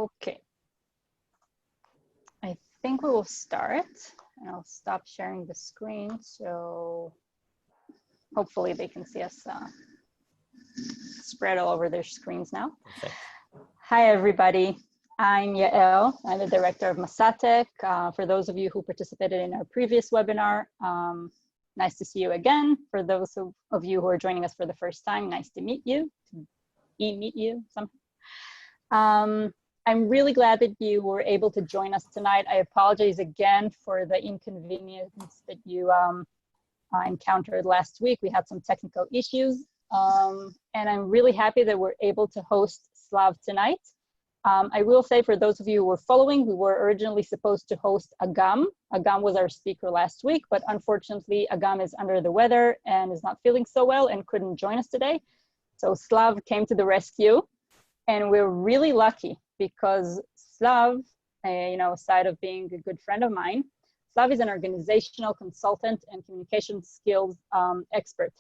Okay, I think we will start, and I'll stop sharing the screen so hopefully they can see us spread all over their screens now. Perfect. Hi, everybody. I'm Yael. I'm the director of Masa. For those of you who participated in our previous webinar, nice to see you again. For those of you who are joining us for the first time, nice to meet you, meet you somehow. I'm really glad that you were able to join us tonight. I apologize again for the inconvenience that you encountered last week. We had some technical issues, and I'm really happy that we're able to host Slav tonight. I will say, for those of you who were following, we were originally supposed to host Agam. Agam was our speaker last week, but unfortunately, Agam is under the weather and is not feeling so well and couldn't join us today. So Slav came to the rescue, and we're really lucky because Slav, aside of being a good friend of mine, Slav is an organizational consultant and communication skills expert.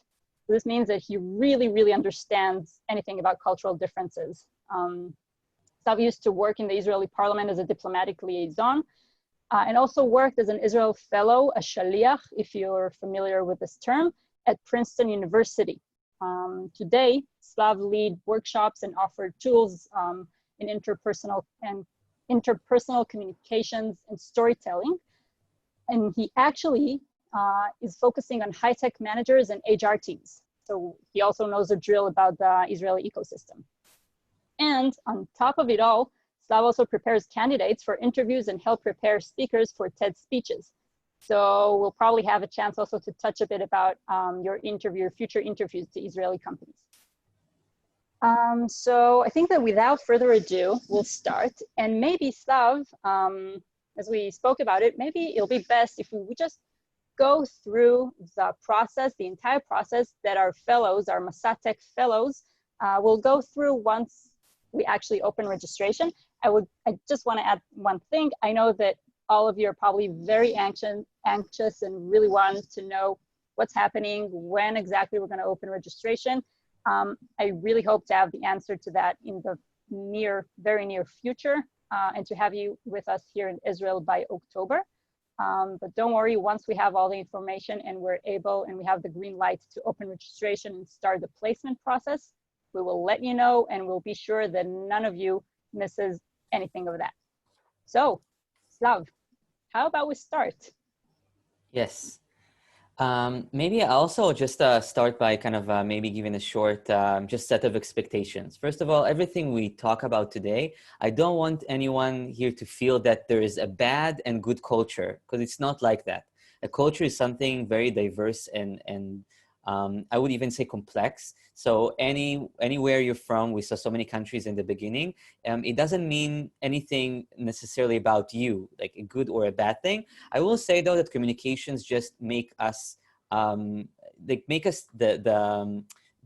So this means that he really, really understands anything about cultural differences. Slav used to work in the Israeli parliament as a diplomatic liaison, and also worked as an Israel fellow, a shaliach, if you're familiar with this term, at Princeton University. Today, Slav lead workshops and offered tools in interpersonal communications and storytelling. And he actually is focusing on high-tech managers and HR teams. So he also knows the drill about the Israeli ecosystem. And on top of it all, Slav also prepares candidates for interviews and help prepare speakers for TED speeches. So we'll probably have a chance also to touch a bit about your future interviews to Israeli companies. So I think that without further ado, we'll start. And maybe Slav, as we spoke about it, maybe it'll be best if we just go through the process, the entire process that our fellows, our Masa fellows, will go through once we actually open registration. I just want to add one thing. I know that all of you are probably very anxious and really want to know what's happening, when exactly we're going to open registration. I really hope to have the answer to that in the very near future, and to have you with us here in Israel by October. But don't worry, once we have all the information and we're able and we have the green light to open registration and start the placement process, we will let you know, and we'll be sure that none of you misses anything of that. So, Slav, how about we start? Yes. Maybe I also just start by kind of maybe giving a short just set of expectations. First of all, everything we talk about today, I don't want anyone here to feel that there is a bad and good culture, because it's not like that. A culture is something very diverse and I would even say complex. So anywhere you're from, we saw so many countries in the beginning. It doesn't mean anything necessarily about you, like a good or a bad thing. I will say though that communications just make us, they make us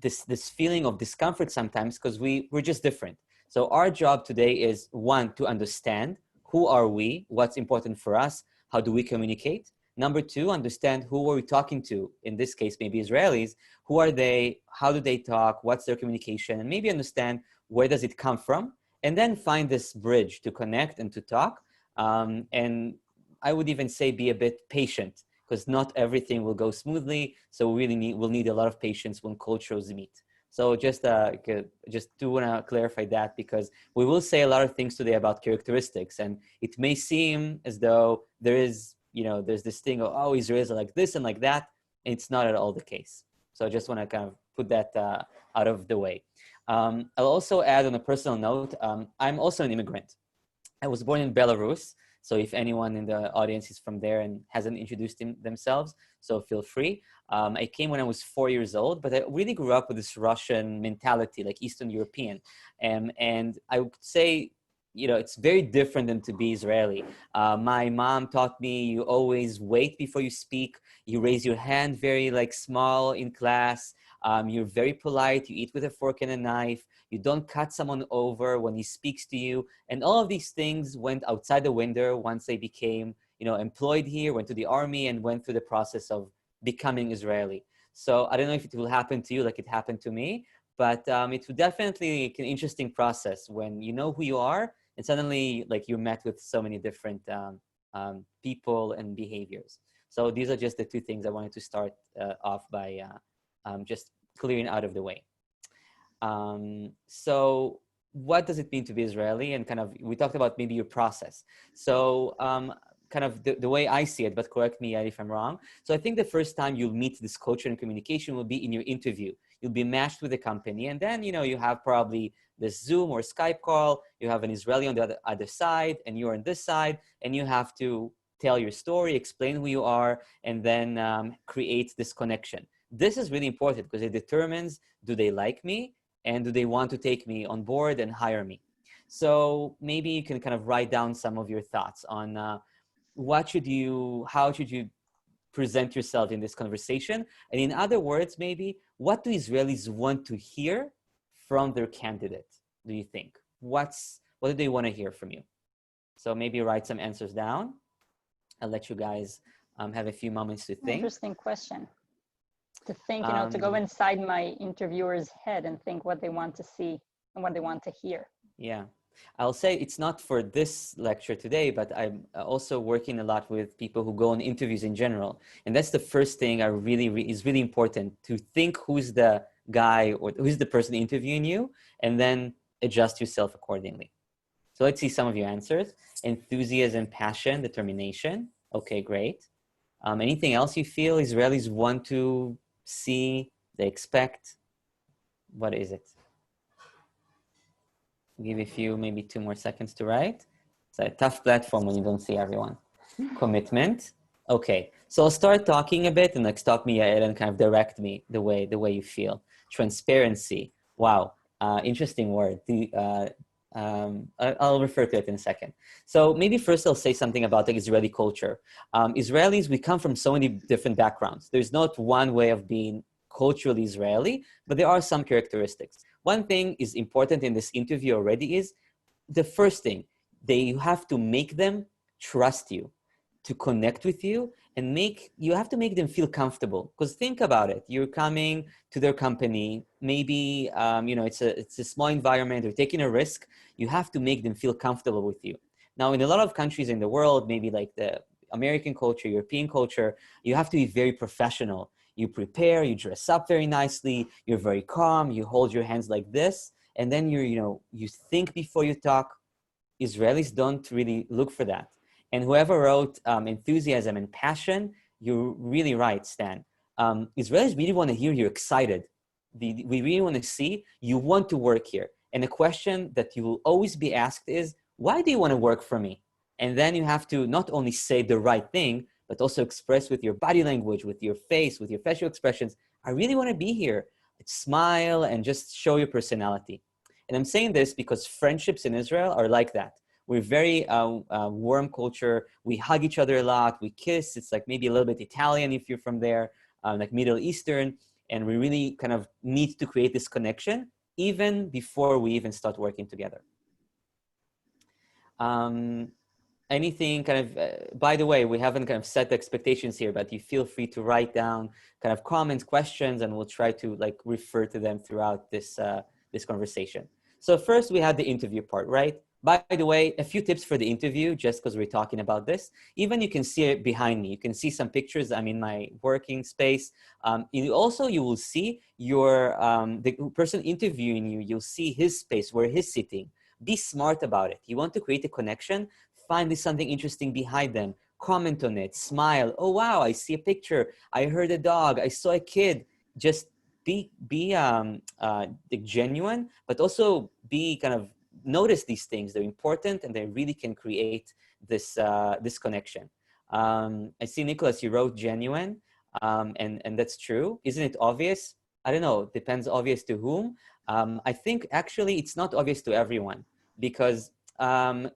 this feeling of discomfort sometimes, because we're just different. So our job today is, one, to understand who are we, what's important for us, how do we communicate. Number two, understand who are we talking to. In this case, maybe Israelis. Who are they? How do they talk? What's their communication? And maybe understand where does it come from? And then find this bridge to connect and to talk. And I would even say be a bit patient, because not everything will go smoothly. So we'll need a lot of patience when cultures meet. So just do want to clarify that, because we will say a lot of things today about characteristics, and it may seem as though there's this thing of, oh, Israelis are like this and like that. And it's not at all the case. So I just want to kind of put that out of the way. I'll also add on a personal note, I'm also an immigrant. I was born in Belarus. So if anyone in the audience is from there and hasn't introduced themselves, so feel free. I came when I was 4 years old, but I really grew up with this Russian mentality, like Eastern European. And I would say, it's very different than to be Israeli. My mom taught me you always wait before you speak. You raise your hand very small in class. You're very polite. You eat with a fork and a knife. You don't cut someone over when he speaks to you. And all of these things went outside the window once I became, employed here, went to the army, and went through the process of becoming Israeli. So I don't know if it will happen to you like it happened to me, but it's definitely an interesting process when you know who you are and suddenly like you met with so many different people and behaviors. So these are just the two things I wanted to start off by just clearing out of the way. So what does it mean to be Israeli? And kind of, we talked about maybe your process. So kind of the way I see it, but correct me if I'm wrong. So I think the first time you'll meet this culture and communication will be in your interview. You'll be matched with the company, and then, you know, you have probably this Zoom or Skype call. You have an Israeli on the other side, and you're on this side, and you have to tell your story, explain who you are, and then create this connection. This is really important because it determines, do they like me? And do they want to take me on board and hire me? So maybe you can kind of write down some of your thoughts on how should you present yourself in this conversation? And in other words, maybe, what do Israelis want to hear from their candidate, do you think? What do they want to hear from you? So maybe write some answers down. I'll let you guys have a few moments to think. Interesting question. To think, you know, to go inside my interviewer's head and think what they want to see and what they want to hear. Yeah. I'll say it's not for this lecture today, but I'm also working a lot with people who go on interviews in general. And that's the first thing is really important, to think who's the guy or who's the person interviewing you, and then adjust yourself accordingly. So let's see some of your answers. Enthusiasm, passion, determination. Okay, great. Anything else you feel Israelis want to see, they expect? What is it? Give a few, maybe 2 more seconds to write. It's a tough platform when you don't see everyone. Commitment. Okay, so I'll start talking a bit and like stop me and kind of direct me the way you feel. Transparency. Wow, interesting word. I'll refer to it in a second. So maybe first I'll say something about the Israeli culture. Israelis, we come from so many different backgrounds. There's not one way of being culturally Israeli, but there are some characteristics. One thing is important in this interview already is the first thing, you have to make them trust you, to connect with you, and you have to make them feel comfortable. Because think about it, you're coming to their company, maybe you know, it's a small environment, they're taking a risk. You have to make them feel comfortable with you. Now, in a lot of countries in the world, maybe like the American culture, European culture, you have to be very professional. You prepare, you dress up very nicely, you're very calm, you hold your hands like this, and then you think before you talk. Israelis don't really look for that. And whoever wrote enthusiasm and passion, you're really right, Stan. Israelis really want to hear you're excited. We really want to see you want to work here. And a question that you will always be asked is, why do you want to work for me? And then you have to not only say the right thing, but also express with your body language, with your face, with your facial expressions, I really want to be here. Smile and just show your personality. And I'm saying this because friendships in Israel are like that. We're very warm culture. We hug each other a lot. We kiss. It's like maybe a little bit Italian if you're from there, like Middle Eastern. And we really kind of need to create this connection even before we even start working together. Anything kind of, by the way, we haven't kind of set the expectations here, but you feel free to write down kind of comments, questions, and we'll try to like refer to them throughout this, this conversation. So first we had the interview part, right? By the way, a few tips for the interview, just because we're talking about this. Even you can see it behind me. You can see some pictures. I'm in my working space. You will see the person interviewing you, you'll see his space where he's sitting. Be smart about it. You want to create a connection, find something interesting behind them, comment on it, smile. Oh, wow, I see a picture. I heard a dog. I saw a kid. Just be genuine, but also be kind of notice these things. They're important and they really can create this, this connection. I see, Nicholas, you wrote genuine, and that's true. Isn't it obvious? I don't know. Depends obvious to whom. I think actually it's not obvious to everyone because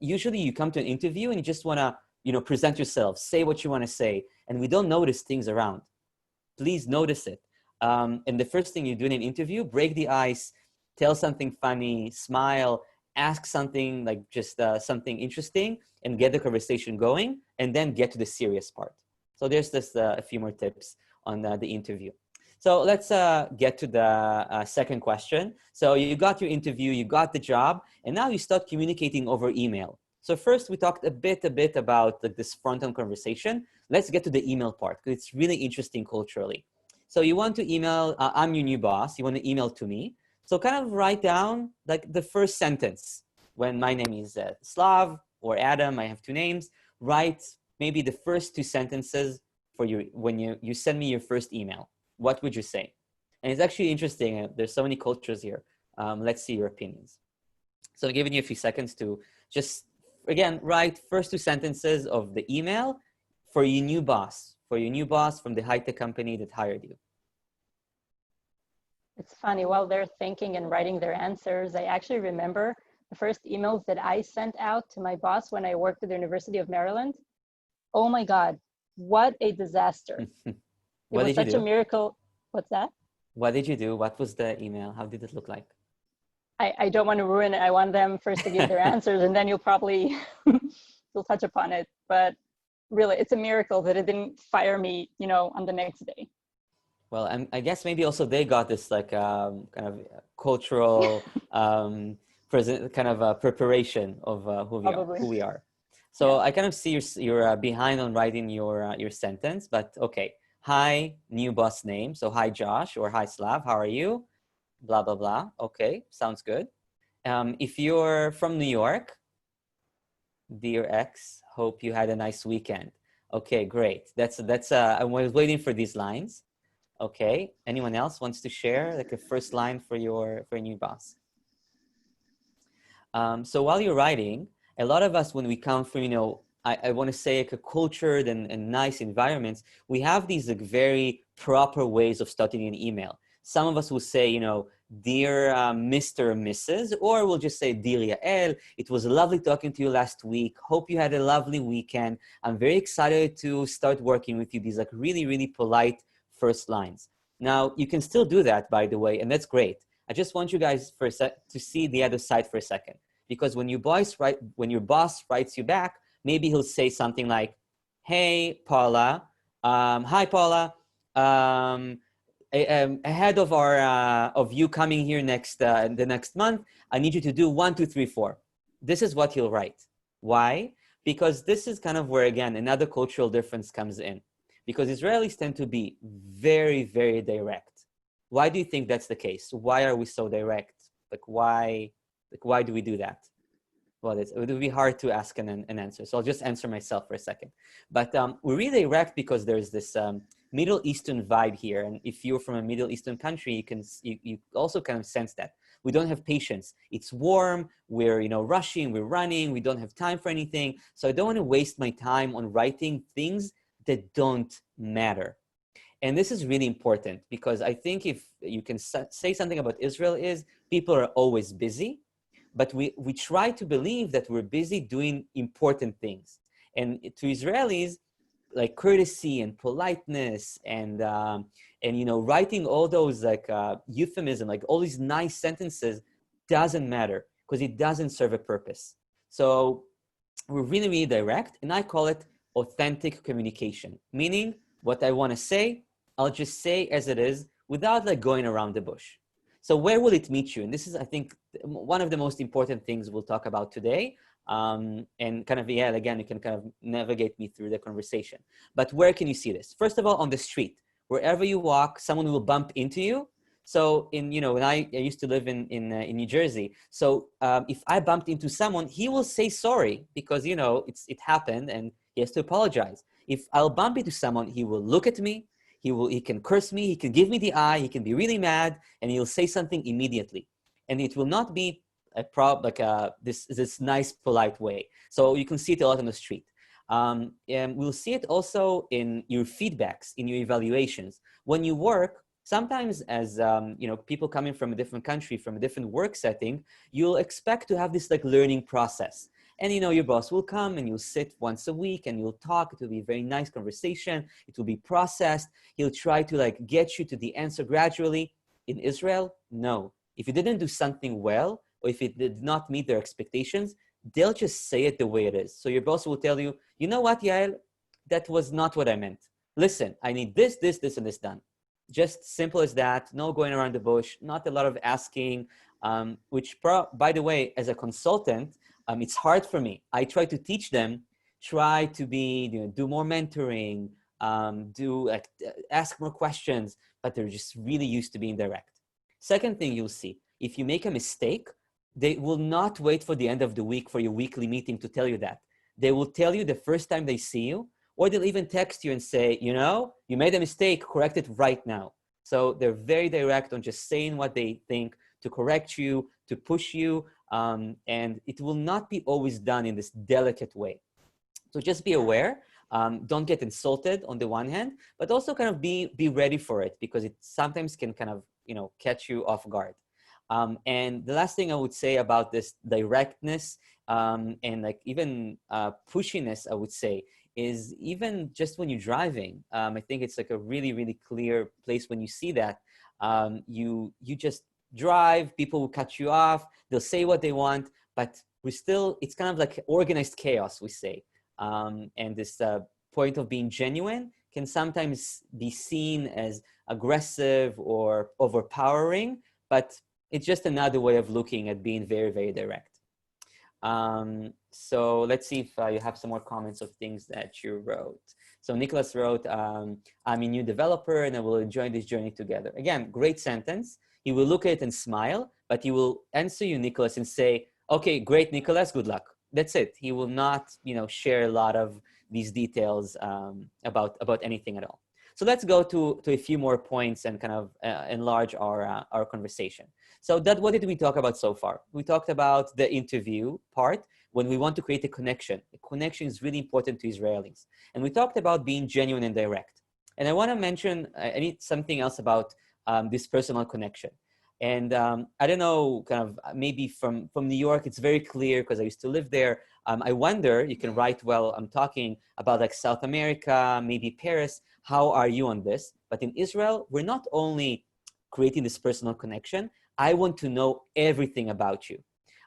usually you come to an interview and you just want to, present yourself, say what you want to say, and we don't notice things around. Please notice it. And the first thing you do in an interview, break the ice, tell something funny, smile, ask something like just something interesting and get the conversation going, and then get to the serious part. So there's just a few more tips on the interview. So let's get to the second question. So you got your interview, you got the job, and now you start communicating over email. So first we talked a bit about this front-end conversation. Let's get to the email part because it's really interesting culturally. So you want to email, I'm your new boss, you want to email to me. So kind of write down like the first sentence. When my name is Slav or Adam, I have two names, write maybe the first two sentences for you when you send me your first email. What would you say? And it's actually interesting. There's so many cultures here. Let's see your opinions. So I'm giving you a few seconds to just, again, write first two sentences of the email for your new boss from the high-tech company that hired you. It's funny, while they're thinking and writing their answers, I actually remember the first emails that I sent out to my boss when I worked at the University of Maryland. Oh my God, what a disaster. What It was did you such do? a miracle. What's that? What did you do? What was the email? How did it look like? I don't want to ruin it. I want them first to give their answers and then you'll probably, you'll touch upon it. But really, it's a miracle that it didn't fire me, on the next day. Well, I guess maybe also they got this like kind of cultural preparation of who we are. So yeah. I kind of see you're behind on writing your sentence, but okay. Hi, new boss name. So hi, Josh, or hi, Slav. How are you? Blah, blah, blah. Okay, sounds good. If you're from New York, dear ex, hope you had a nice weekend. Okay, great. That's I was waiting for these lines. Okay, anyone else wants to share like a first line for your new boss? So while you're writing, a lot of us, when we come from, I want to say like a cultured and nice environments, we have these like very proper ways of starting an email. Some of us will say, dear Mr. or Mrs., or we'll just say, dear Yael, it was lovely talking to you last week. Hope you had a lovely weekend. I'm very excited to start working with you. These like really, really polite first lines. Now, you can still do that, by the way, and that's great. I just want you guys to see the other side for a second. Because when your boss writes you back, maybe he'll say something like, hey, Paula, hi, Paula, ahead of you coming here the next month, I need you to do 1, 2, 3, 4. This is what he'll write. Why? Because this is kind of where, again, another cultural difference comes in. Because Israelis tend to be very, very direct. Why do you think that's the case? Why are we so direct? Why do we do that? Well, it would be hard to ask an answer. So I'll just answer myself for a second. But we're really direct because there's this Middle Eastern vibe here. And if you're from a Middle Eastern country, you also kind of sense that. We don't have patience. It's warm. We're rushing. We're running. We don't have time for anything. So I don't want to waste my time on writing things that don't matter. And this is really important because I think if you can say something about Israel is people are always busy, but we try to believe that we're busy doing important things. And to Israelis, like courtesy and politeness and writing all those like euphemism, like all these nice sentences doesn't matter because it doesn't serve a purpose. So we're really, really direct, and I call it authentic communication, meaning what I want to say, I'll just say as it is without like going around the bush. So where will it meet you? And this is, I think, one of the most important things we'll talk about today. And kind of, yeah, again, you can kind of navigate me through the conversation. But where can you see this? First of all, on the street, wherever you walk, someone will bump into you. So when I used to live in New Jersey. So if I bumped into someone, he will say sorry because, it happened and he has to apologize. If I'll bump into someone, he will look at me. He can curse me. He can give me the eye. He can be really mad and he'll say something immediately. And it will not be this nice, polite way. So you can see it a lot on the street. And we'll see it also in your feedbacks, in your evaluations. When you work, sometimes as people coming from a different country, from a different work setting, you'll expect to have this like learning process. And your boss will come and you'll sit once a week and you'll talk. It will be a very nice conversation. It will be processed. He'll try to like get you to the answer gradually. In Israel, no. If you didn't do something well, or if it did not meet their expectations, they'll just say it the way it is. So your boss will tell you, you know what, Yael, that was not what I meant. Listen, I need this, this, this, and this done. just simple as that. No going around the bush, not a lot of asking, by the way, as a consultant, it's hard for me. I try to teach them, try to be, do more mentoring, ask more questions, but they're just really used to being direct. Second thing you'll see, if you make a mistake, they will not wait for the end of the week for your weekly meeting to tell you that. They will tell you the first time they see you, or they'll even text you and say, you made a mistake, correct it right now. So they're very direct on just saying what they think, to correct you, to push you, and it will not be always done in this delicate way. So just be aware. Don't get insulted on the one hand, but also kind of be ready for it, because it sometimes can kind of catch you off guard. And the last thing I would say about this directness and like even pushiness, I would say, is even just when you're driving. I think it's like a really, really clear place when you see that. You just drive, people will cut you off, they'll say what they want, but it's kind of like organized chaos, we say. And this point of being genuine can sometimes be seen as aggressive or overpowering, but it's just another way of looking at being very, very direct. So let's see if you have some more comments of things that you wrote. So Nicholas wrote, I'm a new developer and I will enjoy this journey together. Again, great sentence. He will look at it and smile, but he will answer you, Nicholas, and say, okay, great, Nicholas, good luck. That's it. He will not, share a lot of these details about anything at all. So let's go to a few more points and kind of enlarge our conversation. So what did we talk about so far? We talked about the interview part when we want to create a connection. A connection is really important to Israelis. And we talked about being genuine and direct. And I want to mention something else about this personal connection. And I don't know, kind of maybe from New York, it's very clear because I used to live there. I wonder, you can write while I'm talking about like South America, maybe Paris. How are you on this? But in Israel, we're not only creating this personal connection. I want to know everything about you.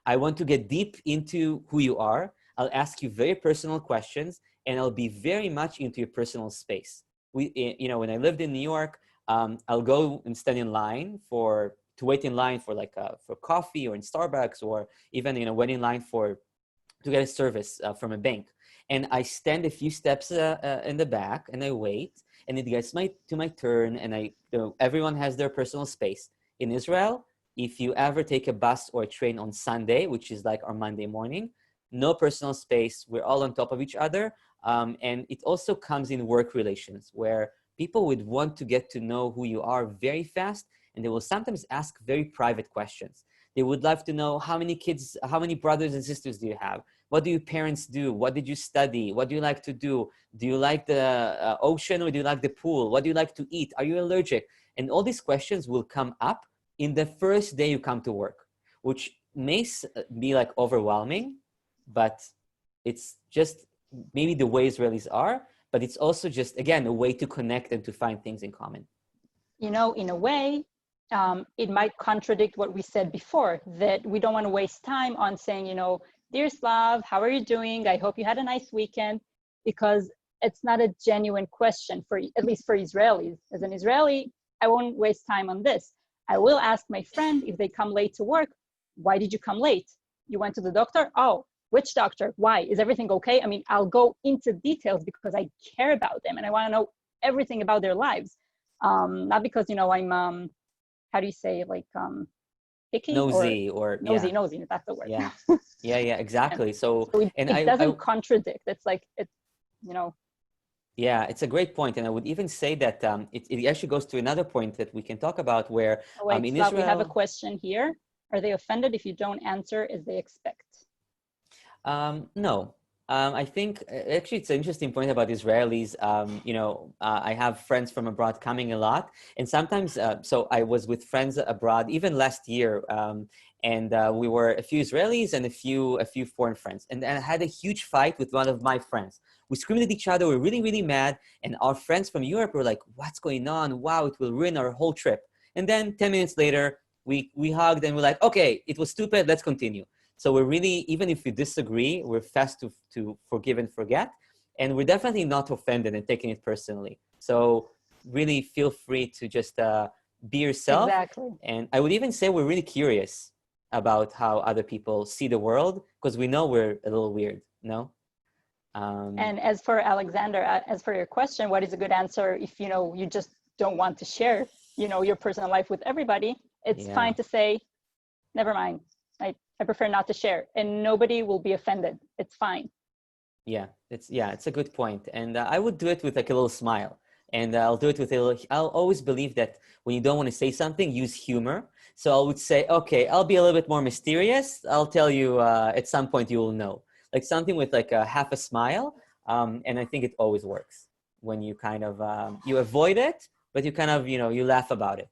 I want to get deep into who you are. I'll ask you very personal questions, and I'll be very much into your personal space. When I lived in New York, I'll go and stand in line to wait in line for for coffee or in Starbucks, or even wait in line to get a service from a bank. And I stand a few steps in the back and I wait, and it gets to my turn, and everyone has their personal space. In Israel, if you ever take a bus or a train on Sunday, which is like our Monday morning, no personal space. We're all on top of each other. And it also comes in work relations where people would want to get to know who you are very fast, and they will sometimes ask very private questions. They would love to know how many kids, how many brothers and sisters do you have? What do your parents do? What did you study? What do you like to do? Do you like the ocean or do you like the pool? What do you like to eat? Are you allergic? And all these questions will come up in the first day you come to work, which may be like overwhelming, but it's just maybe the way Israelis are, but it's also just, again, a way to connect and to find things in common. In a way, it might contradict what we said before, that we don't want to waste time on saying, dear Slav, how are you doing? I hope you had a nice weekend, because it's not a genuine question, at least for Israelis. As an Israeli, I won't waste time on this. I will ask my friend if they come late to work, why did you come late? You went to the doctor? Oh, which doctor? Why? Is everything okay? I mean, I'll go into details because I care about them and I want to know everything about their lives. Not because, I'm, how do you say, like, picky? Nosy nosy, that's the word. Yeah, yeah, exactly. Yeah. So it doesn't contradict. It's like, Yeah, it's a great point. And I would even say that it actually goes to another point that we can talk about where wait, in Slav, Israel... we have a question here. Are they offended if you don't answer as they expect? No. I think actually it's an interesting point about Israelis. I have friends from abroad coming a lot, and sometimes, so I was with friends abroad even last year, and we were a few Israelis and a few foreign friends, and I had a huge fight with one of my friends. We screamed at each other. We were really, really mad, and our friends from Europe were like, "What's going on? Wow, it will ruin our whole trip." And then 10 minutes later, we hugged and we're like, "Okay, it was stupid. Let's continue." So we're really, even if we disagree, we're fast to forgive and forget. And we're definitely not offended and taking it personally. So really feel free to just be yourself. Exactly. And I would even say we're really curious about how other people see the world, because we know we're a little weird, no? And as for Alexander, as for your question, what is a good answer if you just don't want to share your personal life with everybody? It's Yeah. fine to say, never mind. I prefer not to share, and nobody will be offended. It's fine. Yeah, it's a good point. And I would do it with like a little smile. And I'll do it with I'll always believe that when you don't want to say something, use humor. So I would say, okay, I'll be a little bit more mysterious. I'll tell you at some point you will know. Like something with like a half a smile. And I think it always works when you kind of, you avoid it, but you kind of, you laugh about it.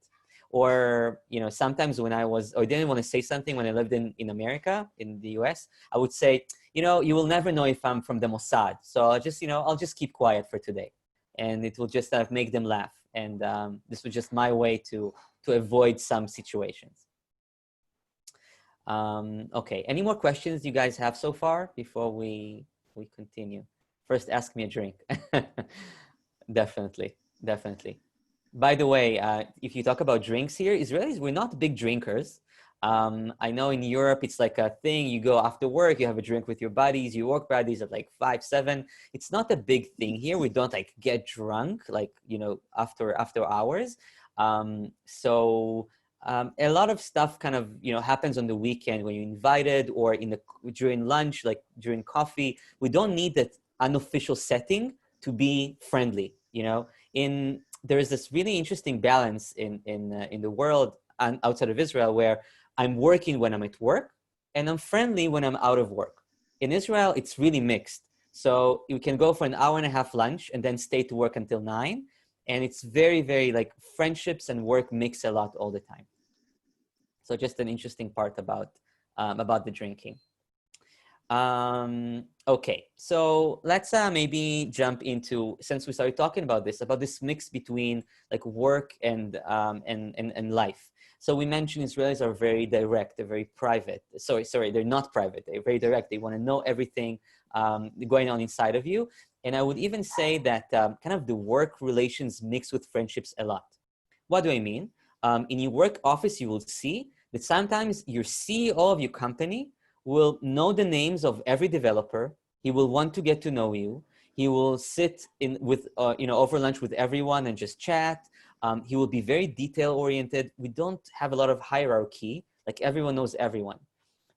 Or, sometimes when I didn't want to say something when I lived in America, in the US, I would say, you will never know if I'm from the Mossad. So I'll just keep quiet for today. And it will just make them laugh. And this was just my way to avoid some situations. Okay, any more questions you guys have so far before we continue? First, ask me a drink. Definitely. By the way, if you talk about drinks here, Israelis, we're not big drinkers. I know in Europe, it's like a thing. You go after work, you have a drink with your buddies, your work buddies at like 5, 7. It's not a big thing here. We don't like get drunk, like, after hours. A lot of stuff kind of, happens on the weekend when you're invited or during lunch, like during coffee. We don't need that unofficial setting to be friendly, there is this really interesting balance in the world and outside of Israel where I'm working when I'm at work and I'm friendly when I'm out of work. In Israel, it's really mixed. So you can go for an hour and a half lunch and then stay to work until 9. And it's very, very like friendships and work mix a lot all the time. So just an interesting part about the drinking. Okay, so let's maybe jump into, since we started talking about this mix between like work and life. So we mentioned Israelis are very direct, they're very private. Sorry, they're not private, they're very direct. They want to know everything going on inside of you. And I would even say that kind of the work relations mix with friendships a lot. What do I mean? In your work office, you will see that sometimes your CEO of your company will know the names of every developer. He will want to get to know you. He will sit over lunch with everyone and just chat. He will be very detail oriented. We don't have a lot of hierarchy, like everyone knows everyone.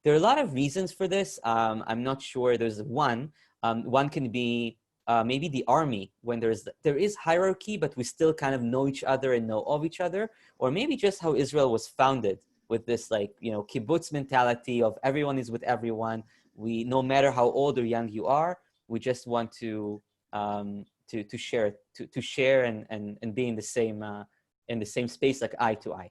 There are a lot of reasons for this. I'm not sure there's one. One can be maybe the army, when there is hierarchy, but we still kind of know each other and know of each other. Or maybe just how Israel was founded, with this kibbutz mentality of everyone is with everyone. No matter how old or young you are, we just want to share and be in the same space, like eye to eye.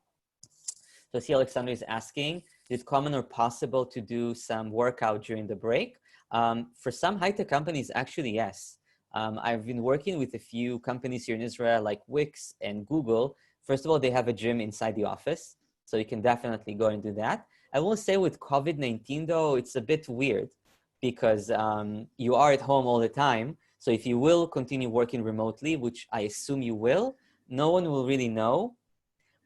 So see, Alexander is asking, is it common or possible to do some workout during the break? For some high-tech companies, actually, yes. I've been working with a few companies here in Israel, like Wix and Google. First of all, they have a gym inside the office. So you can definitely go and do that. I will say with COVID-19, though, it's a bit weird because you are at home all the time. So if you will continue working remotely, which I assume you will, no one will really know.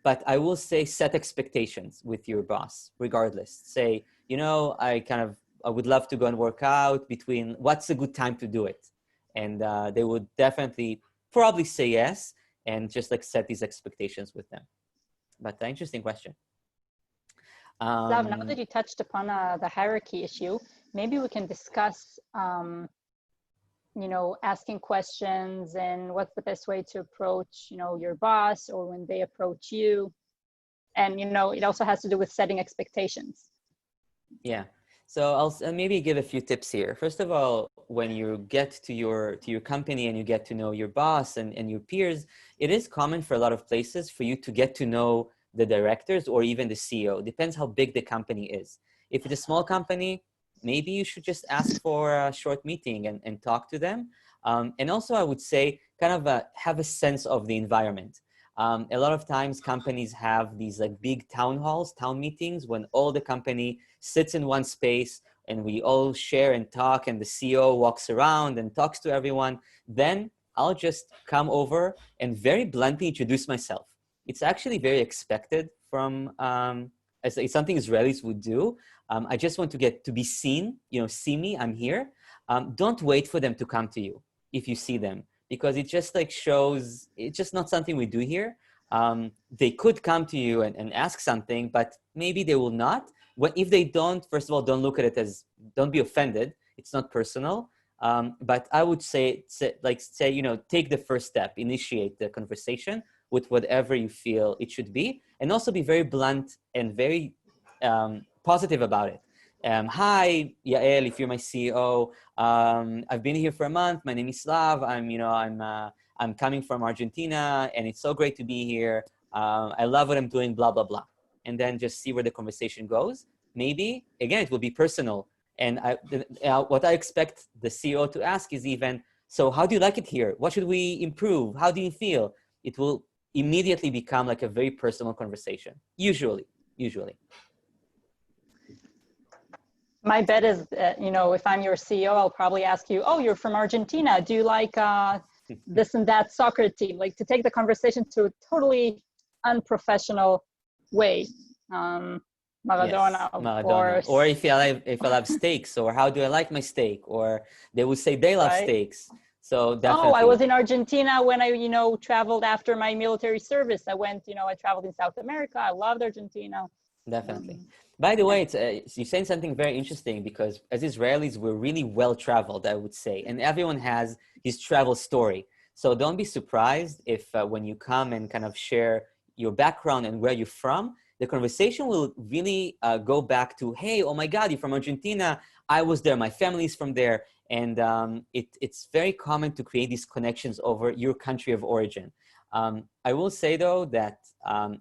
But I will say set expectations with your boss, regardless. Say, I would love to go and work out between, what's a good time to do it? And they would definitely probably say yes, and just like set these expectations with them. But interesting question. Zav, now that you touched upon the hierarchy issue, maybe we can discuss, asking questions and what's the best way to approach, your boss, or when they approach you. And, it also has to do with setting expectations. Yeah. So I'll maybe give a few tips here. First of all, when you get to your company and you get to know your boss and your peers, it is common for a lot of places for you to get to know the directors or even the CEO. Depends how big the company is. If it's a small company, maybe you should just ask for a short meeting and talk to them. And also, I would say kind of have a sense of the environment. A lot of times companies have these like big town meetings, when all the company sits in one space and we all share and talk, and the CEO walks around and talks to everyone. Then I'll just come over and very bluntly introduce myself. It's actually very expected from, it's something Israelis would do. I just want to get to be seen, see me, I'm here. Don't wait for them to come to you if you see them, because it just like shows, it's just not something we do here. They could come to you and ask something, but maybe they will not. If they don't, first of all, don't look at it as, don't be offended. It's not personal. But I would say, take the first step, initiate the conversation with whatever you feel it should be, and also be very blunt and very positive about it. Hi, Yael, if you're my CEO, I've been here for a month. My name is Slav. I'm coming from Argentina, and it's so great to be here. I love what I'm doing, blah, blah, blah. And then just see where the conversation goes. Maybe, again, it will be personal. And what I expect the CEO to ask is even, so how do you like it here? What should we improve? How do you feel? It will immediately become like a very personal conversation, usually. My bet is that, if I'm your CEO, I'll probably ask you, oh, you're from Argentina. Do you like this and that soccer team? Like, to take the conversation to a totally unprofessional way. Maradona, yes, Maradona. Course. Or if I love steaks, or how do I like my steak? Or they would say they love steaks. So definitely. Oh, I was in Argentina when I, traveled after my military service. I went, I traveled in South America. I loved Argentina. Definitely. By the way, you're saying something very interesting, because as Israelis, we're really well-traveled, I would say. And everyone has his travel story. So don't be surprised if when you come and kind of share your background and where you're from, the conversation will really go back to, hey, oh my God, you're from Argentina. I was there. My family's from there. And it's very common to create these connections over your country of origin. I will say though that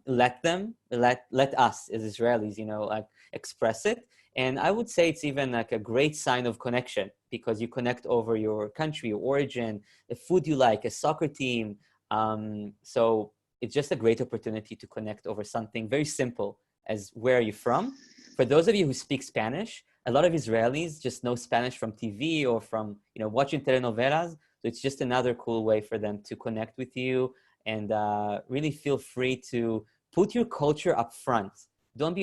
let us as Israelis, express it. And I would say it's even like a great sign of connection, because you connect over your country, your origin, the food you like, a soccer team. So it's just a great opportunity to connect over something very simple as where are you from. For those of you who speak Spanish, a lot of Israelis just know Spanish from TV or from watching telenovelas. So it's just another cool way for them to connect with you. And really feel free to put your culture up front. Don't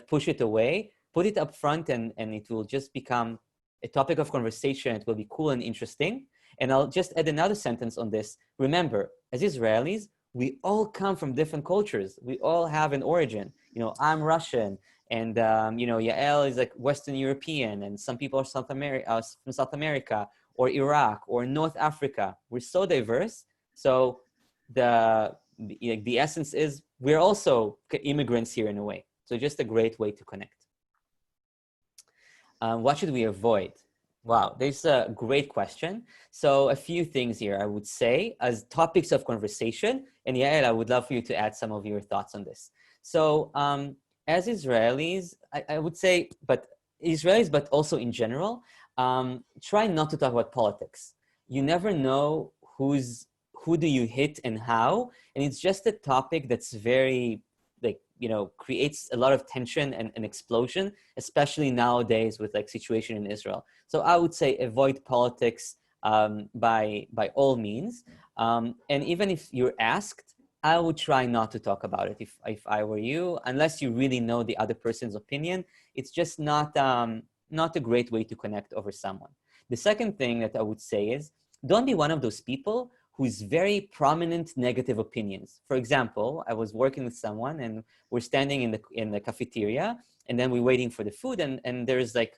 push it away. Put it up front, and it will just become a topic of conversation. It will be cool and interesting. And I'll just add another sentence on this. Remember, as Israelis, we all come from different cultures. We all have an origin. I'm Russian, and Yael is like Western European, and some people are from South America, or Iraq, or North Africa. We're so diverse. So the essence is we're also immigrants here in a way. So just a great way to connect. What should we avoid? Wow, there's a great question. So a few things here I would say as topics of conversation. And Yael, I would love for you to add some of your thoughts on this. So as Israelis, I would say, but Israelis, but also in general, try not to talk about politics. You never know who do you hit and how, and it's just a topic that's very creates a lot of tension and explosion, especially nowadays with situation in Israel. So I would say avoid politics by all means, and even if you're asked, I would try not to talk about it if I were you, unless you really know the other person's opinion. It's just not a great way to connect over someone. The second thing that I would say is, don't be one of those people who's very prominent negative opinions. For example, I was working with someone and we're standing in the cafeteria, and then we're waiting for the food, and there's like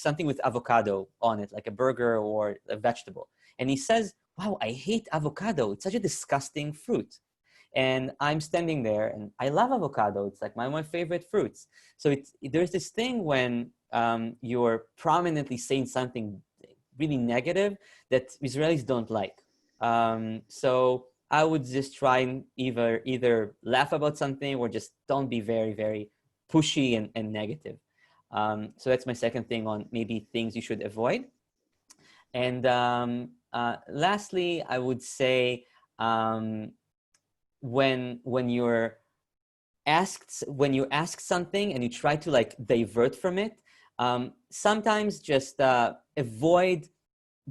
something with avocado on it, like a burger or a vegetable. And he says, wow, I hate avocado. It's such a disgusting fruit. And I'm standing there and I love avocado. It's like one of my favorite fruits. So there's this thing when you're prominently saying something really negative that Israelis don't like. So I would just try and either laugh about something or just don't be very, very pushy and negative. So that's my second thing on maybe things you should avoid. And lastly, I would say when you ask something and you try to divert from it, sometimes just avoid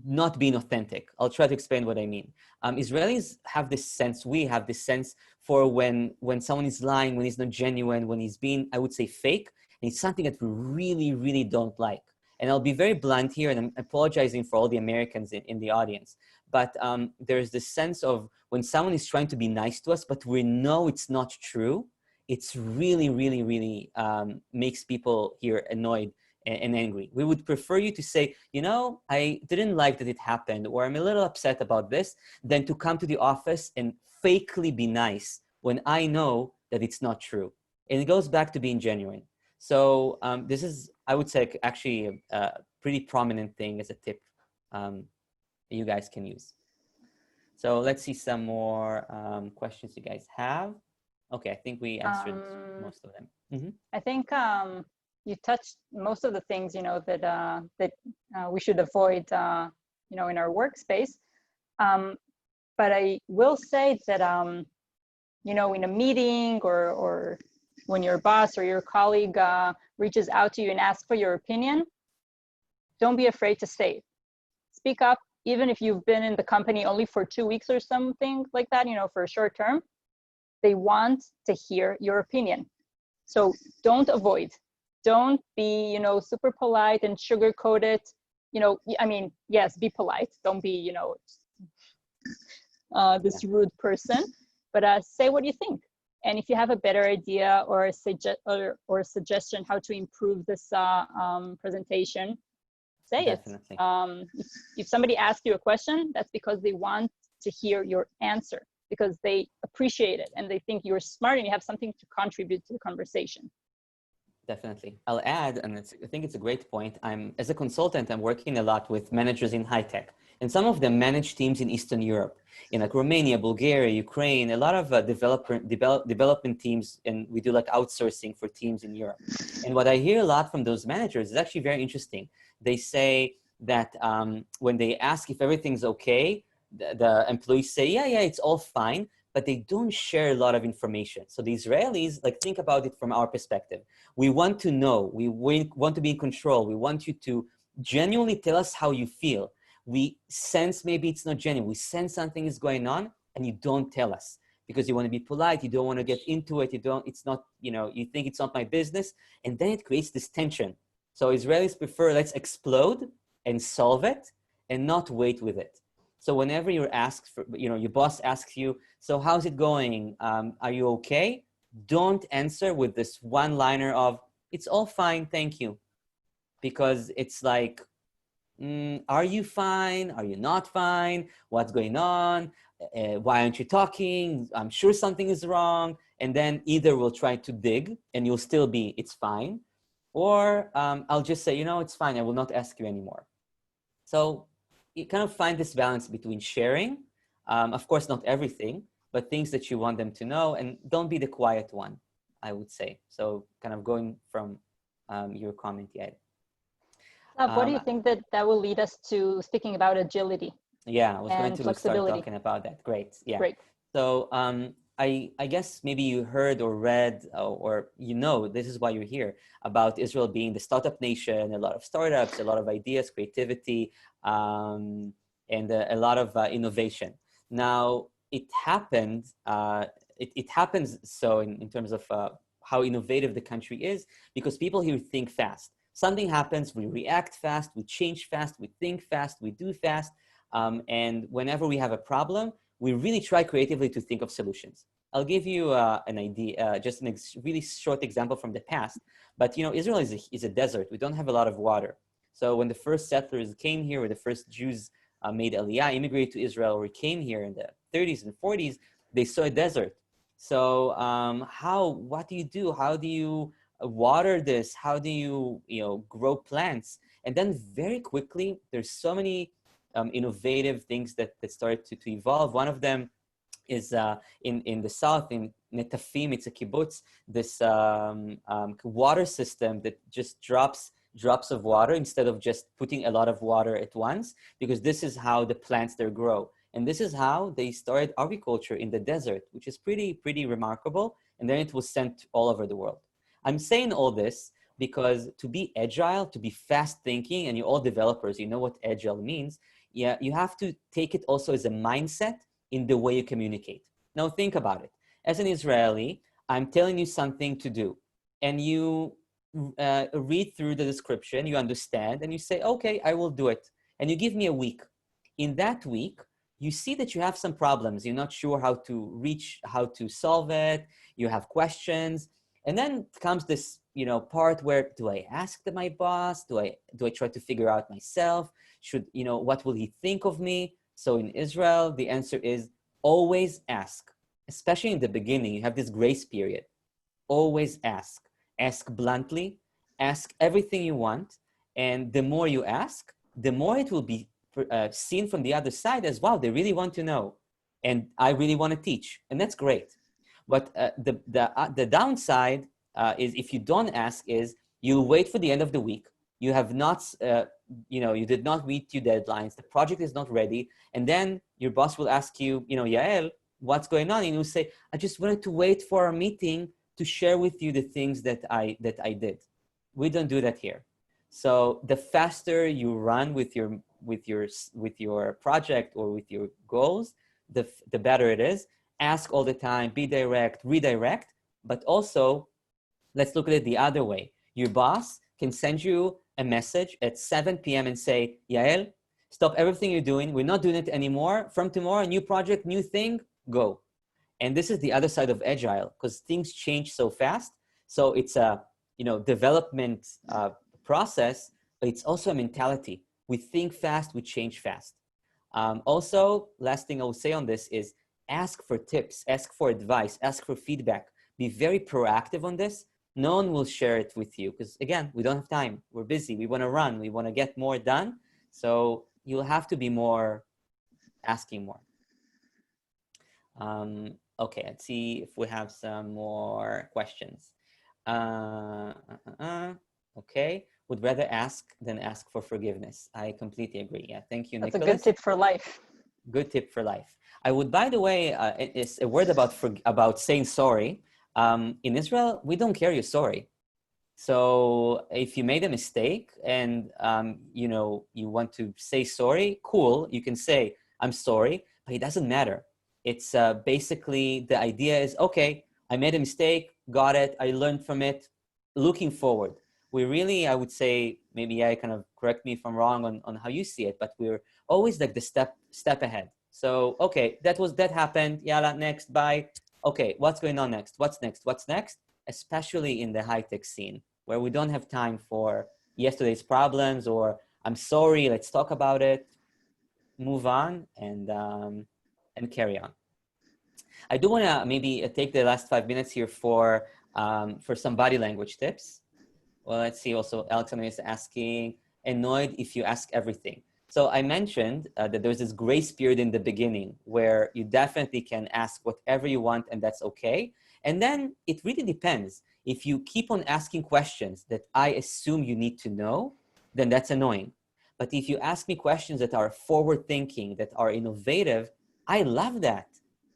not being authentic. I'll try to explain what I mean. Israelis have this sense, we have this sense for when someone is lying, when he's not genuine, when he's being, I would say, fake, and it's something that we really, really don't like. And I'll be very blunt here, and I'm apologizing for all the Americans in the audience. But there's this sense of when someone is trying to be nice to us, but we know it's not true, it's really, really, really makes people here annoyed and angry. We would prefer you to say, you know, I didn't like that it happened, or I'm a little upset about this, than to come to the office and fakely be nice when I know that it's not true. And it goes back to being genuine. So this is, I would say, actually a pretty prominent thing as a tip you guys can use. So let's see some more questions you guys have. Okay, I think we answered most of them. Mm-hmm. I think you touched most of the things, you know, that we should avoid, you know, in our workspace. But I will say that, you know, in a meeting or when your boss or your colleague reaches out to you and asks for your opinion, don't be afraid to say it. Speak up, even if you've been in the company only for 2 weeks or something like that, you know, for a short term. They want to hear your opinion. So don't avoid. Don't be, you know, super polite and sugarcoat it. You know, I mean, yes, be polite. Don't be, you know, this rude person, but say what you think. And if you have a better idea or a suggestion how to improve this presentation, say Definitely. it. If somebody asks you a question, that's because they want to hear your answer, because they appreciate it and they think you're smart and you have something to contribute to the conversation. Definitely. I'll add, and I think it's a great point. As a consultant, I'm working a lot with managers in high tech, and some of them manage teams in Eastern Europe, in like Romania, Bulgaria, Ukraine, a lot of development teams, and we do like outsourcing for teams in Europe. And what I hear a lot from those managers is actually very interesting. They say that when they ask if everything's okay, the employees say, yeah, it's all fine, but they don't share a lot of information. So the Israelis, like, think about it from our perspective. We want to know, we want to be in control. We want you to genuinely tell us how you feel. We sense maybe it's not genuine. We sense something is going on and you don't tell us because you want to be polite. You don't want to get into it. It's not, you know, you think it's not my business. And then it creates this tension. So Israelis prefer, let's explode and solve it and not wait with it. So whenever you're asked for, you know, your boss asks you, so how's it going? Are you okay? Don't answer with this one-liner of, it's all fine, thank you. Because it's like, are you fine? Are you not fine? What's going on? Why aren't you talking? I'm sure something is wrong. And then either we'll try to dig and you'll still be, it's fine. Or I'll just say, you know, it's fine. I will not ask you anymore. So you kind of find this balance between sharing, of course, not everything, but things that you want them to know, and don't be the quiet one, I would say. So kind of going from your comment, Yael. What do you think that will lead us to speaking about agility? Yeah, I was going to start talking about that. Great. Yeah. Great. So I guess maybe you heard or read or you know, this is why you're here, about Israel being the startup nation, a lot of startups, a lot of ideas, creativity, and a lot of innovation. Now, it happened, it happens so in terms of how innovative the country is, because people here think fast. Something happens, we react fast, we change fast, we think fast, we do fast. And whenever we have a problem, we really try creatively to think of solutions. I'll give you an idea, just a really short example from the past. But, you know, Israel is a desert. We don't have a lot of water. So when the first settlers came here, or the first Jews made Aliyah, immigrated to Israel, or came here in the 30s and 40s, they saw a desert. So what do you do? How do you water this? How do you, grow plants? And then very quickly, there's so many innovative things that started to evolve. One of them is in the south, in Netafim, it's a kibbutz, this water system that just drops of water instead of just putting a lot of water at once, because this is how the plants there grow. And this is how they started agriculture in the desert, which is pretty remarkable. And then it was sent all over the world. I'm saying all this because to be agile, to be fast thinking, and you're all developers, you know what agile means. yeah, you have to take it also as a mindset in the way you communicate. Now think about it. As an Israeli, I'm telling you something to do, and you read through the description, you understand, and you say, okay, I will do it. And you give me a week. In that week, you see that you have some problems. You're not sure how to solve it. You have questions. And then comes this, part where, do I ask my boss? Do I try to figure out myself? What will he think of me? So in Israel, the answer is always ask, especially in the beginning. You have this grace period. Always ask. Ask bluntly. Ask everything you want. And the more you ask, the more it will be seen from the other side as, wow, they really want to know. And I really want to teach. And that's great. But the downside is, if you don't ask, is you'll wait for the end of the week. You have not, you did not meet your deadlines. The project is not ready. And then your boss will ask you, Yael, what's going on? And you'll say, I just wanted to wait for our meeting to share with you the things that I did. We don't do that here. So the faster you run with your project or with your goals, the better it is. Ask all the time, be direct, redirect, but also let's look at it the other way. Your boss can send you a message at 7 p.m. and say, Yael, stop everything you're doing. We're not doing it anymore. From tomorrow, new project, new thing, go. And this is the other side of agile, because things change so fast. So it's a development process, but it's also a mentality. We think fast, we change fast. Also, last thing I will say on this is ask for tips, ask for advice, ask for feedback. Be very proactive on this. No one will share it with you because, again, we don't have time. We're busy. We want to run. We want to get more done. So you'll have to be asking more. Okay, let's see if we have some more questions. Okay, would rather ask than ask for forgiveness. I completely agree. Yeah, thank you, Nicholas. That's a good tip for life. Good tip for life. I would, by the way, it's a word about saying sorry. In Israel, we don't care you're sorry. So if you made a mistake and you want to say sorry, cool. You can say I'm sorry, but it doesn't matter. It's basically the idea is, okay, I made a mistake, got it, I learned from it. Looking forward, we really, I would say, maybe I kind of correct me if I'm wrong on how you see it, but we're always like the step ahead. So okay, that happened. Yalla, next, bye. Okay, what's going on next? What's next? Especially in the high-tech scene, where we don't have time for yesterday's problems or I'm sorry, let's talk about it. Move on and carry on. I do want to maybe take the last 5 minutes here for some body language tips. Well, let's see. Also, Alexander is asking, annoyed if you ask everything. So I mentioned that there's this grace period in the beginning where you definitely can ask whatever you want and that's okay. And then it really depends. If you keep on asking questions that I assume you need to know, then that's annoying. But if you ask me questions that are forward thinking, that are innovative, I love that.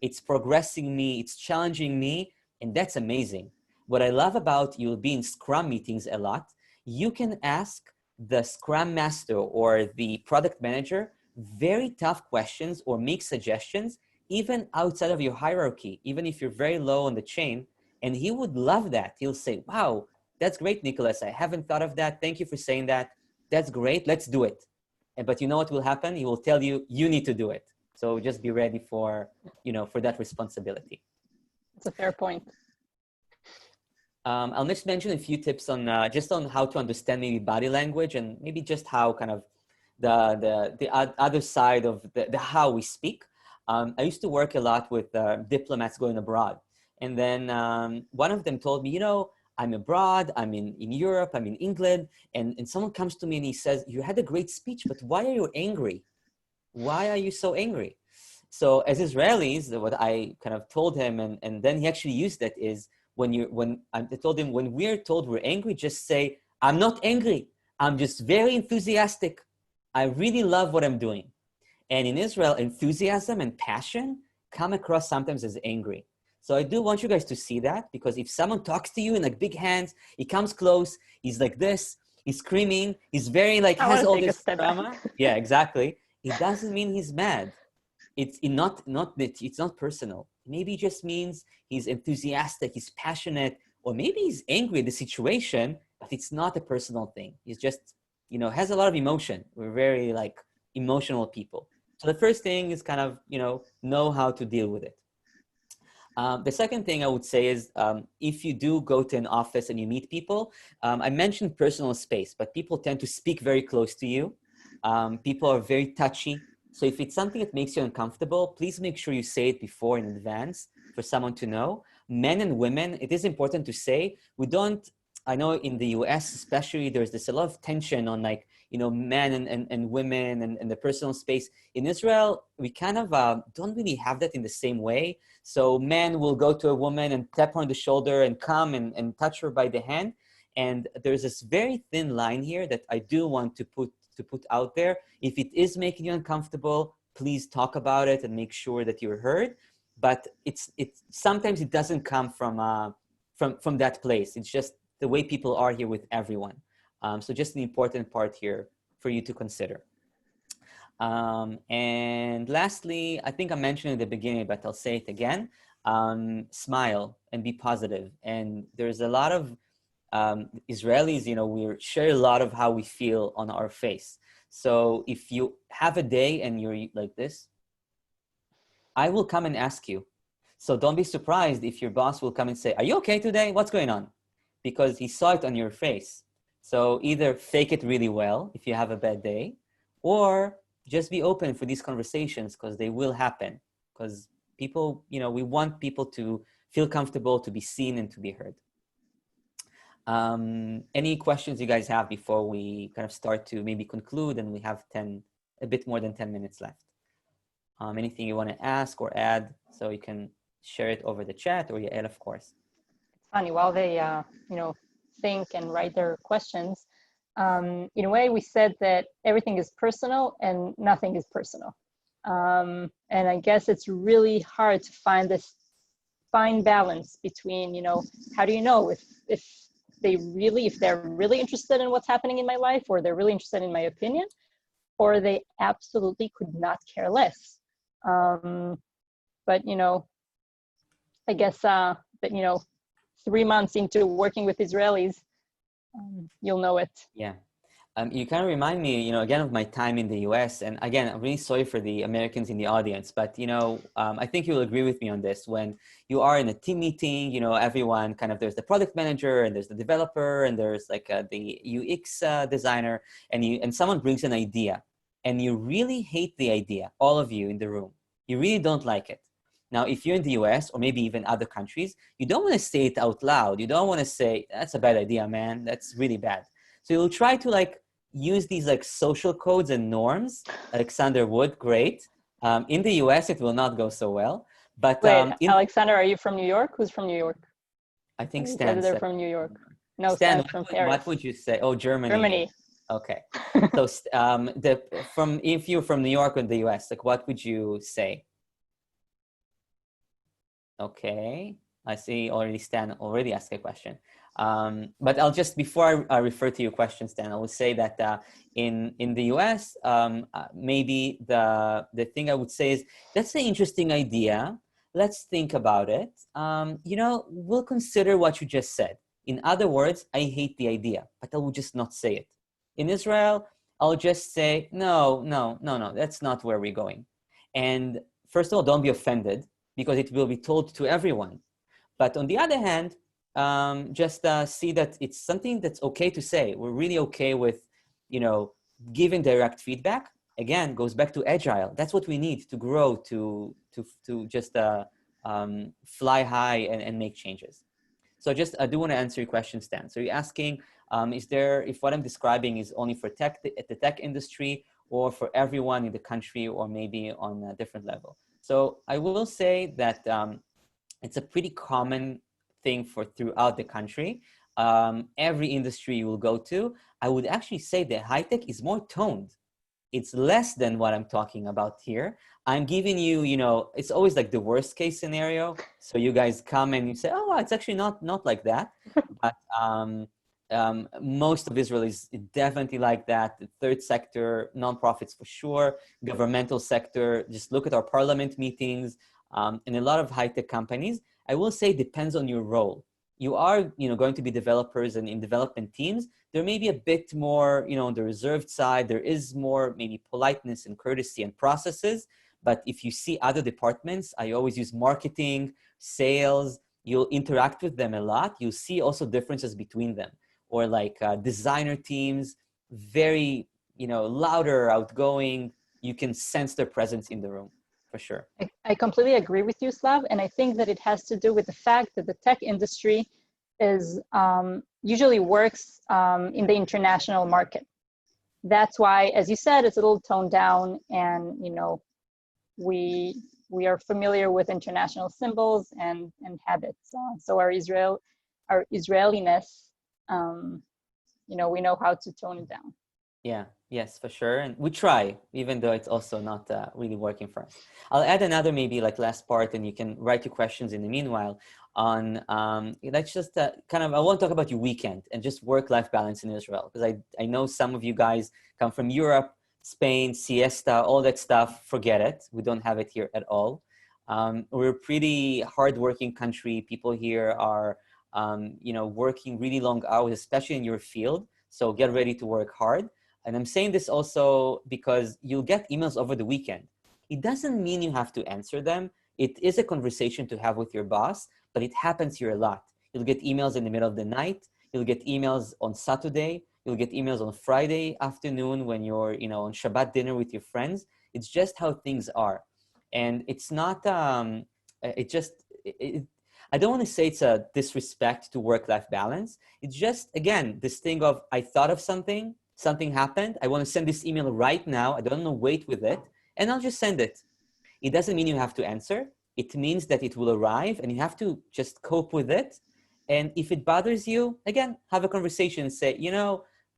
It's progressing me, it's challenging me, and that's amazing. What I love about you'll be in Scrum meetings a lot, you can ask the Scrum Master or the product manager very tough questions or make suggestions, even outside of your hierarchy, even if you're very low on the chain, and he would love that. He'll say, wow, that's great, Nicholas. I haven't thought of that. Thank you for saying that. That's great. Let's do it. But you know what will happen? He will tell you, you need to do it. So just be ready for that responsibility. That's a fair point. I'll just mention a few tips on just on how to understand maybe body language and maybe just how kind of the other side of the how we speak. I used to work a lot with diplomats going abroad. And then one of them told me, I'm abroad, I'm in Europe, I'm in England. And someone comes to me and he says, you had a great speech, but why are you angry? Why are you so angry? So as Israelis, what I kind of told him, and then he actually used that is, I told him, when we're told we're angry, just say, I'm not angry. I'm just very enthusiastic. I really love what I'm doing. And in Israel, enthusiasm and passion come across sometimes as angry. So I do want you guys to see that, because if someone talks to you in like big hands, he comes close, he's like this, he's screaming, he's very like, has all this drama. Yeah, exactly. it doesn't mean he's mad. It's not personal. Maybe it just means he's enthusiastic, he's passionate, or maybe he's angry at the situation, but it's not a personal thing. He's just, has a lot of emotion. We're very like emotional people. So the first thing is kind of, know how to deal with it. The second thing I would say is if you do go to an office and you meet people, I mentioned personal space, but people tend to speak very close to you. People are very touchy. So if it's something that makes you uncomfortable, please make sure you say it before in advance for someone to know. Men and women, it is important to say, I know in the US especially, there's a lot of tension on like, men and women and the personal space. In Israel, we kind of don't really have that in the same way. So men will go to a woman and tap her on the shoulder and come and touch her by the hand. And there's this very thin line here that I do want to put out there. If it is making you uncomfortable, please talk about it and make sure that you're heard. But it's sometimes it doesn't come from that place. It's just the way people are here with everyone. So just an important part here for you to consider. And lastly, I think I mentioned in the beginning, but I'll say it again. Smile and be positive. And there's a lot of Israelis, we share a lot of how we feel on our face. So if you have a day and you're like this, I will come and ask you. So don't be surprised if your boss will come and say, are you okay today? What's going on? Because he saw it on your face. So either fake it really well if you have a bad day, or just be open for these conversations because they will happen. Because people, we want people to feel comfortable, to be seen and to be heard. Any questions you guys have before we kind of start to maybe conclude, and we have a bit more than 10 minutes left? Anything you want to ask or add, so you can share it over the chat, or Yael, of course. It's funny, while they, think and write their questions, in a way we said that everything is personal and nothing is personal. And I guess it's really hard to find this fine balance between, how do you know if they're really interested in what's happening in my life, or they're really interested in my opinion, or they absolutely could not care less. But, I guess that, 3 months into working with Israelis, you'll know it. Yeah. You kind of remind me, again, of my time in the US. And again, I'm really sorry for the Americans in the audience, but, I think you'll agree with me on this. When you are in a team meeting, everyone kind of, there's the product manager and there's the developer and there's like the UX designer, and someone brings an idea and you really hate the idea, all of you in the room. You really don't like it. Now, if you're in the US or maybe even other countries, you don't want to say it out loud. You don't want to say, that's a bad idea, man. That's really bad. So you'll try to like use these like social codes and norms. Alexander would, great. In the US, it will not go so well. But wait, Alexander, are you from New York? Who's from New York? I think Stan. They're from New York. No, Stan, Stan's from Paris. what would you say? Oh, Germany. Germany. Okay. So if you're from New York or the US, like what would you say? Okay, I see already Stan already asked a question. But I'll just, before I refer to your question, Stan, I will say that in the US, maybe the thing I would say is, that's an interesting idea. Let's think about it. We'll consider what you just said. In other words, I hate the idea, but I will just not say it. In Israel, I'll just say, no, that's not where we're going. And first of all, don't be offended, because it will be told to everyone. But on the other hand, just see that it's something that's okay to say. We're really okay with, giving direct feedback. Again, goes back to agile. That's what we need to grow, to just fly high and make changes. So I do want to answer your question, Stan. So you're asking, if what I'm describing is only for the tech industry, or for everyone in the country, or maybe on a different level? So I will say that it's a pretty common thing throughout the country. Every industry you will go to, I would actually say that high tech is more toned. It's less than what I'm talking about here. I'm giving you, it's always like the worst case scenario. So you guys come and you say, oh, it's actually not like that. But Most of Israel is definitely like that. The third sector, nonprofits for sure, governmental sector. Just look at our parliament meetings, and a lot of high-tech companies. I will say it depends on your role. You are, going to be developers and in development teams. There may be a bit more, on the reserved side. There is more maybe politeness and courtesy and processes. But if you see other departments, I always use marketing, sales. You'll interact with them a lot. You'll see also differences between them. Or like designer teams, very, louder, outgoing. You can sense their presence in the room, for sure. I completely agree with you, Slav, and I think that it has to do with the fact that the tech industry is usually works in the international market. That's why, as you said, it's a little toned down, and we are familiar with international symbols and habits. So our Israeliness, we know how to tone it down. Yeah, yes, for sure. And we try, even though it's also not really working for us. I'll add another maybe like last part, and you can write your questions in the meanwhile on, let's just I want to talk about your weekend and just work-life balance in Israel. Because I know some of you guys come from Europe, Spain, siesta, all that stuff, forget it. We don't have it here at all. We're a pretty hardworking country. People here are, working really long hours, especially in your field. So get ready to work hard. And I'm saying this also because you'll get emails over the weekend. It doesn't mean you have to answer them. It is a conversation to have with your boss, but it happens here a lot. You'll get emails in the middle of the night. You'll get emails on Saturday. You'll get emails on Friday afternoon when you're, on Shabbat dinner with your friends. It's just how things are. And it's not, I don't want to say it's a disrespect to work-life balance. It's just, again, this thing of, I thought of something happened. I want to send this email right now. I don't want to wait with it. And I'll just send it. It doesn't mean you have to answer. It means that it will arrive and you have to just cope with it. And if it bothers you, again, have a conversation and say,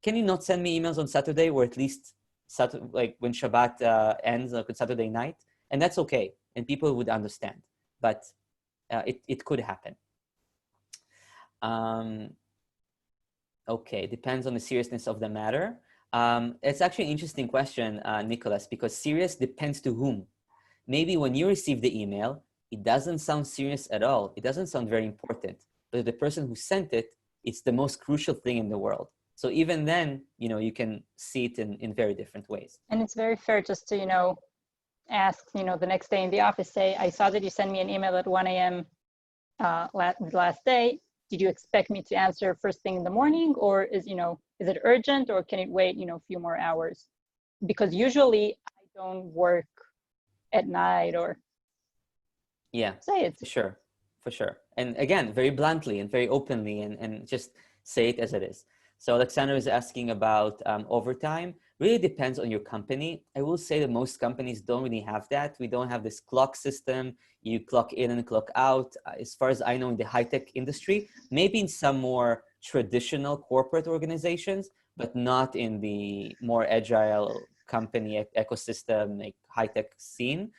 can you not send me emails on Saturday, or at least like when Shabbat ends, like on Saturday night? And that's okay. And people would understand. But it could happen. Okay, depends on the seriousness of the matter. It's actually an interesting question, Nicholas, because serious depends to whom. Maybe when you receive the email, it doesn't sound serious at all. It doesn't sound very important. But the person who sent it, it's the most crucial thing in the world. So even then, you can see it in very different ways. And it's very fair just to, ask, the next day in the office, say, I saw that you sent me an email at 1 a.m. Last day. Did you expect me to answer first thing in the morning, or is it urgent, or can it wait, a few more hours? Because usually I don't work at night, or say it. For sure. And again, very bluntly and very openly, and just say it as it is. So Alexander is asking about overtime. Really depends on your company. I will say that most companies don't really have that. We don't have this clock system. You clock in and clock out. As far as I know, in the high-tech industry, maybe in some more traditional corporate organizations, but not in the more agile company ecosystem, like high-tech scene.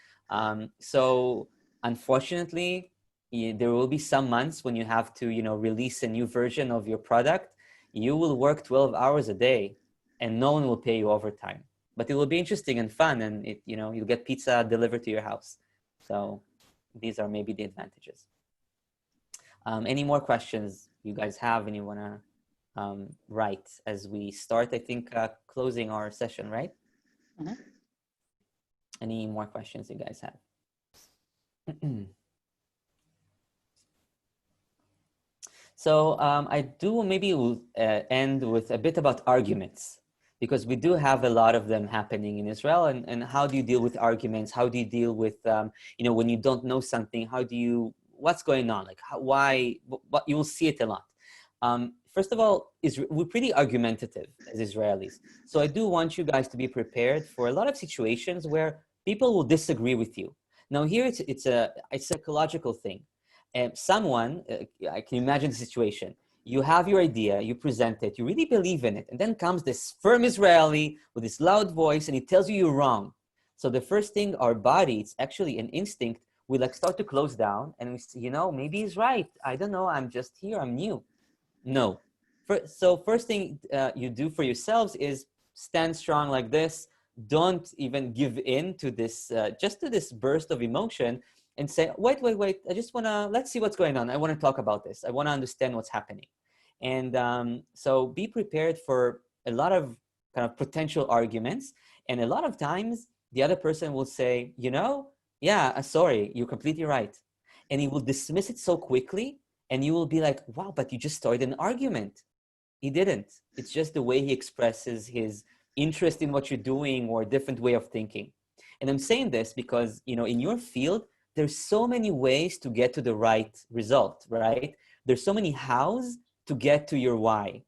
So unfortunately, there will be some months when you have to, release a new version of your product. You will work 12 hours a day and no one will pay you overtime. But it will be interesting and fun, and you'll get pizza delivered to your house. So these are maybe the advantages. Any more questions you guys have and you want to write as we start, I think, closing our session, right? Mm-hmm. Any more questions you guys have? So I do maybe end with a bit about arguments, because we do have a lot of them happening in Israel. And how do you deal with arguments? How do you deal with, when you don't know something, what's going on? Like, why, what, you will see it a lot. First of all, we're pretty argumentative as Israelis. So I do want you guys to be prepared for a lot of situations where people will disagree with you. Now here it's a psychological thing. Someone, I can imagine the situation. You have your idea, you present it, you really believe in it, and then comes this firm Israeli with this loud voice and he tells you you're wrong. So the first thing, our body, it's actually an instinct, we like start to close down and we say, maybe he's right. I don't know, I'm just here, I'm new. No, So first thing you do for yourselves is stand strong like this. Don't even give in to this, just to this burst of emotion, and say, wait, I just want to, let's see what's going on. I want to talk about this. I want to understand what's happening. And so be prepared for a lot of kind of potential arguments. And a lot of times the other person will say, yeah, sorry, you're completely right. And he will dismiss it so quickly. And you will be like, wow, but you just started an argument. He didn't. It's just the way he expresses his interest in what you're doing or a different way of thinking. And I'm saying this because, in your field, there's so many ways to get to the right result, right? There's so many hows to get to your why.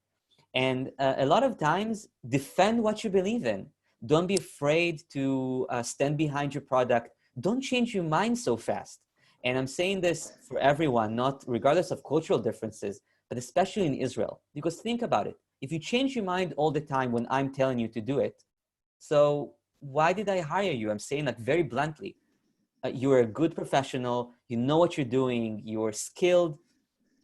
And a lot of times, defend what you believe in. Don't be afraid to stand behind your product. Don't change your mind so fast. And I'm saying this for everyone, not regardless of cultural differences, but especially in Israel. Because think about it. If you change your mind all the time when I'm telling you to do it, so why did I hire you? I'm saying that very bluntly. You're a good professional. You know what you're doing. You're skilled.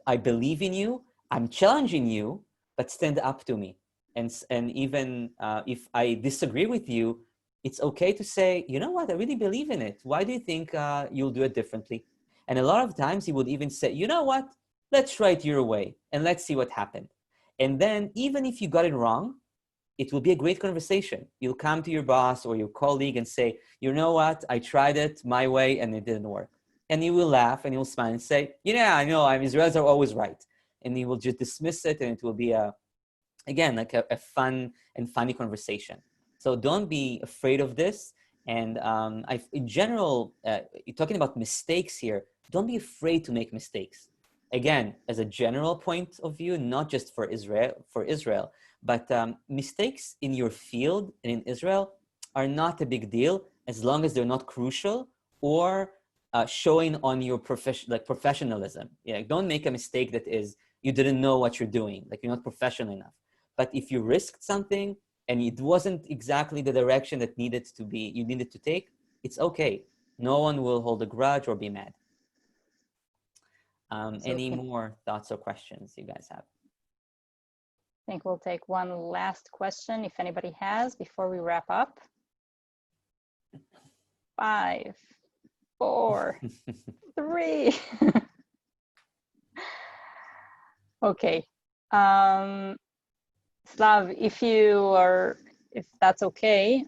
I believe in you. I'm challenging you, but stand up to me. And even if I disagree with you, it's okay to say, you know what, I really believe in it. Why do you think you'll do it differently? And a lot of times he would even say, you know what, let's try it your way and let's see what happened. And then even if you got it wrong, it will be a great conversation. You'll come to your boss or your colleague and say, you know what, I tried it my way and it didn't work. And you will laugh and you'll smile and say, yeah, I know, Israelis are always right. And you will just dismiss it, and it will be again, like a fun and funny conversation. So don't be afraid of this. And in general, talking about mistakes here, don't be afraid to make mistakes. Again, as a general point of view, not just for Israel, but mistakes in your field and in Israel are not a big deal as long as they're not crucial or showing on your professionalism. Yeah, don't make a mistake that is you didn't know what you're doing, like you're not professional enough. But if you risked something and it wasn't exactly the direction that you needed to take, it's okay. No one will hold a grudge or be mad. Any more thoughts or questions you guys have? I think we'll take one last question if anybody has before we wrap up. 5, 4, 3. Okay. Slav, if that's okay,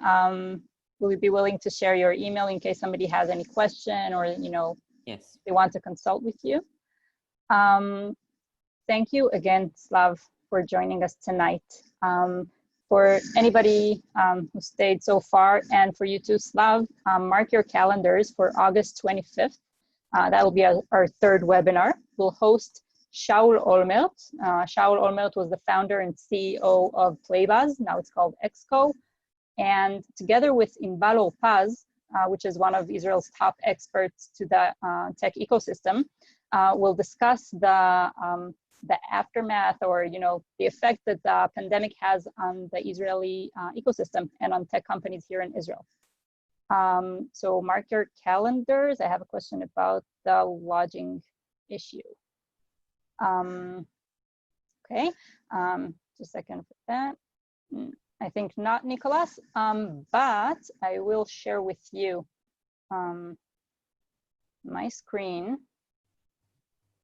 will you be willing to share your email in case somebody has any question or, yes, they want to consult with you? Thank you again, Slav, for joining us tonight. For anybody who stayed so far, and for you too, Slav, mark your calendars for August 25th. That will be our third webinar. We'll host Shaul Olmert. Shaul Olmert was the founder and CEO of Playbuzz. Now it's called Exco. And together with Inbal Orpaz, which is one of Israel's top experts to the tech ecosystem, we'll discuss the aftermath or the effect that the pandemic has on the Israeli ecosystem and on tech companies here in Israel. So mark your calendars. I have a question about the lodging issue. Okay, just a second for that. I think not, Nicholas, but I will share with you my screen,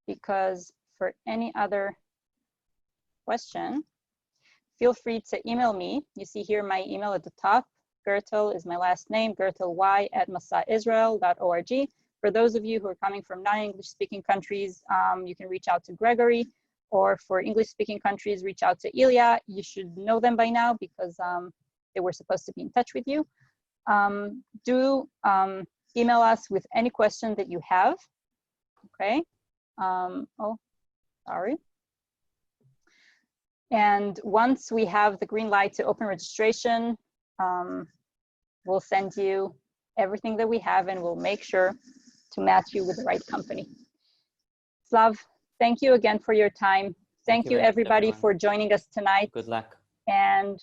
because for any other question, feel free to email me. You see here my email at the top. Gertel is my last name, gertely@masaisrael.org. For those of you who are coming from non-English speaking countries, you can reach out to Gregory, or for English speaking countries, reach out to Ilya. You should know them by now because they were supposed to be in touch with you. Do email us with any question that you have, okay? Oh, sorry. And once we have the green light to open registration, we'll send you everything that we have, and we'll make sure to match you with the right company. Slav, thank you again for your time. Thank you everybody for joining us tonight. Good luck. And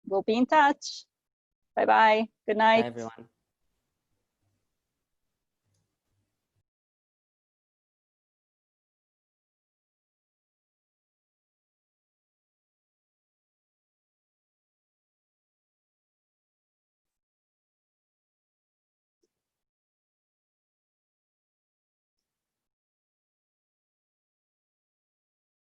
we'll be in touch. Bye-bye. Good night. Bye, everyone.